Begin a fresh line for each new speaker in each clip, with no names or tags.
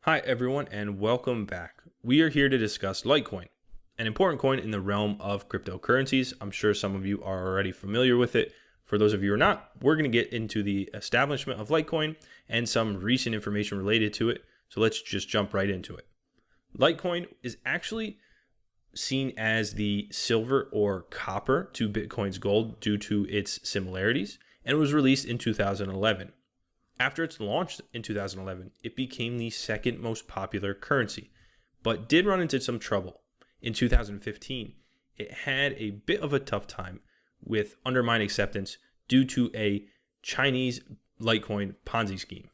Hi everyone and welcome back. We are here to discuss Litecoin, an important coin in the realm of cryptocurrencies. I'm sure some of you are already familiar with it. For those of you who are not, we're going to get into the establishment of Litecoin and some recent information related to it. So let's just jump right into it. Litecoin is actually seen as the silver or copper to Bitcoin's gold due to its similarities, and was released in 2011. After its launch in 2011, it became the second most popular currency, but did run into some trouble. In 2015, it had a bit of a tough time with undermined acceptance due to a Chinese Litecoin Ponzi scheme.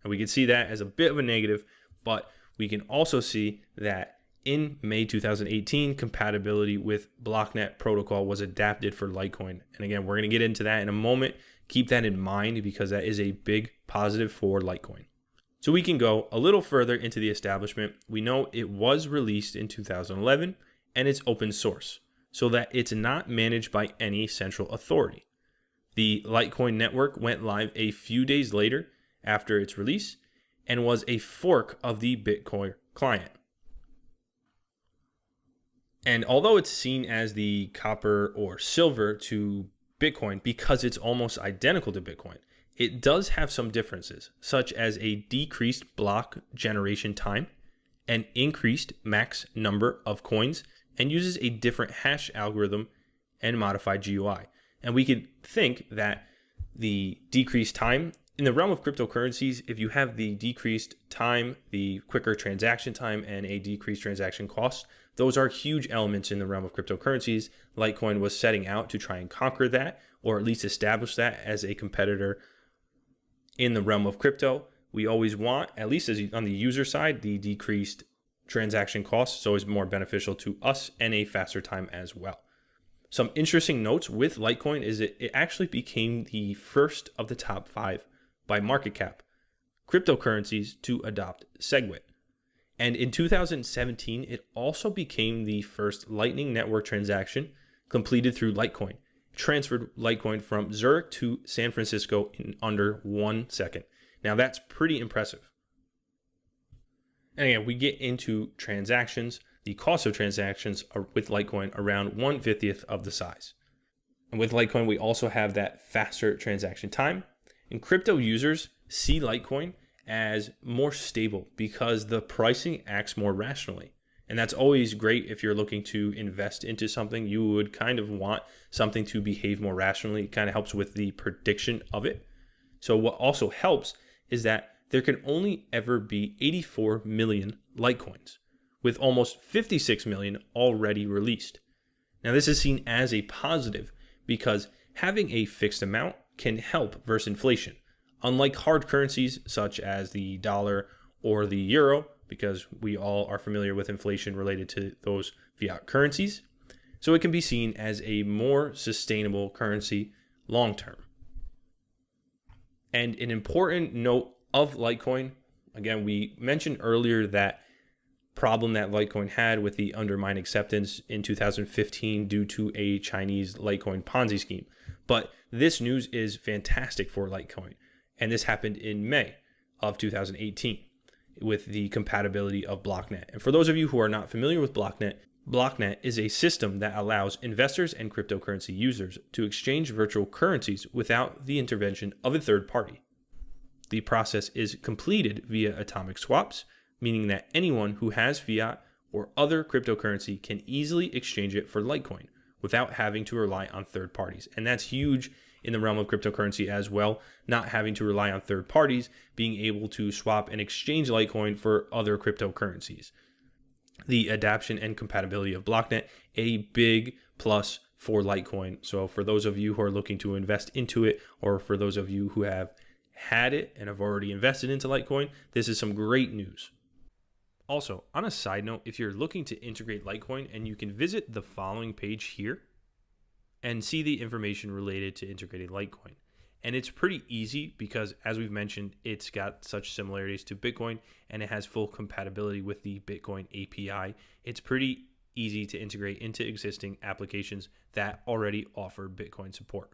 And we can see that as a bit of a negative, but we can also see that in May 2018, compatibility with Blocknet protocol was adapted for Litecoin. And again, we're going to get into that in a moment. Keep that in mind because that is a big positive for Litecoin. So we can go a little further into the establishment. We know it was released in 2011 and it's open source, so that it's not managed by any central authority. The Litecoin network went live a few days later after its release and was a fork of the Bitcoin client. And although it's seen as the copper or silver to Bitcoin because it's almost identical to Bitcoin, it does have some differences, such as a decreased block generation time, an increased max number of coins, and uses a different hash algorithm and modified GUI. And we could think that the decreased time in the realm of cryptocurrencies, if you have the decreased time, the quicker transaction time, and a decreased transaction cost, those are huge elements in the realm of cryptocurrencies. Litecoin was setting out to try and conquer that, or at least establish that as a competitor in the realm of crypto. We always want, at least as on the user side, the decreased transaction costs is always more beneficial to us and a faster time as well. Some interesting notes with Litecoin is it actually became the first of the top 5 by market cap cryptocurrencies to adopt SegWit. And in 2017, it also became the first Lightning Network transaction completed through Litecoin. It transferred Litecoin from Zurich to San Francisco in under 1 second. Now that's pretty impressive. And again, we get into transactions. The cost of transactions are with Litecoin around 1/50th of the size. And with Litecoin, we also have that faster transaction time. And crypto users see Litecoin as more stable because the pricing acts more rationally. And that's always great if you're looking to invest into something. You would kind of want something to behave more rationally. It kind of helps with the prediction of it. So what also helps is that there can only ever be 84 million Litecoins, with almost 56 million already released. Now this is seen as a positive because having a fixed amount can help versus inflation. Unlike hard currencies such as the dollar or the euro, because we all are familiar with inflation related to those fiat currencies, so it can be seen as a more sustainable currency long term. And an important note of Litecoin, again, we mentioned earlier that problem that Litecoin had with the undermined acceptance in 2015 due to a Chinese Litecoin Ponzi scheme. But this news is fantastic for Litecoin. And this happened in May of 2018 with the compatibility of Blocknet. And for those of you who are not familiar with Blocknet, Blocknet is a system that allows investors and cryptocurrency users to exchange virtual currencies without the intervention of a third party. The process is completed via atomic swaps, meaning that anyone who has fiat or other cryptocurrency can easily exchange it for Litecoin without having to rely on third parties. And that's huge in the realm of cryptocurrency as well, not having to rely on third parties, being able to swap and exchange Litecoin for other cryptocurrencies. The adaptation and compatibility of Blocknet, a big plus for Litecoin. So for those of you who are looking to invest into it, or for those of you who have had it and have already invested into Litecoin, this is some great news. Also, on a side note, if you're looking to integrate Litecoin, and you can visit the following page here and see the information related to integrating Litecoin. And it's pretty easy because, as we've mentioned, it's got such similarities to Bitcoin and it has full compatibility with the Bitcoin API. It's pretty easy to integrate into existing applications that already offer Bitcoin support.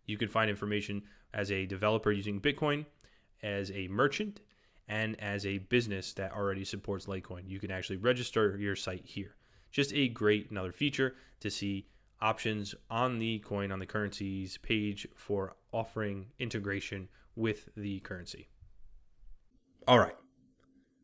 You can find information as a developer using Bitcoin, as a merchant, and as a business that already supports Litecoin. You can actually register your site here. Just a great another feature to see options on the coin, on the currencies page for offering integration with the currency. All right.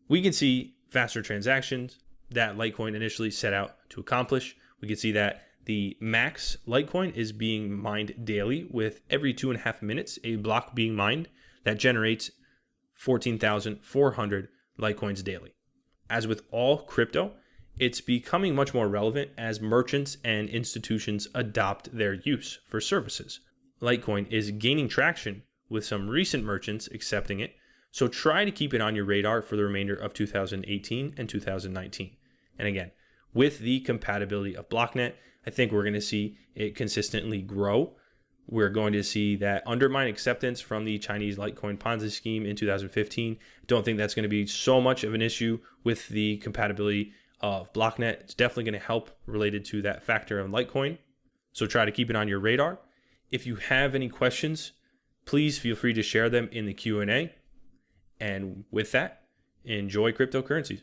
We can see faster transactions that Litecoin initially set out to accomplish. We can see that the max Litecoin is being mined daily, with every 2.5 minutes a block being mined that generates 14,400 Litecoins daily. As with all crypto, it's becoming much more relevant as merchants and institutions adopt their use for services. Litecoin is gaining traction with some recent merchants accepting it, so try to keep it on your radar for the remainder of 2018 and 2019. And again, with the compatibility of BlockNet, I think we're going to see it consistently grow. We're going to see that undermine acceptance from the Chinese Litecoin Ponzi scheme in 2015. Don't think that's going to be so much of an issue with the compatibility of BlockNet. It's definitely going to help related to that factor of Litecoin. So try to keep it on your radar. If you have any questions, please feel free to share them in the Q&A. And with that, enjoy cryptocurrencies.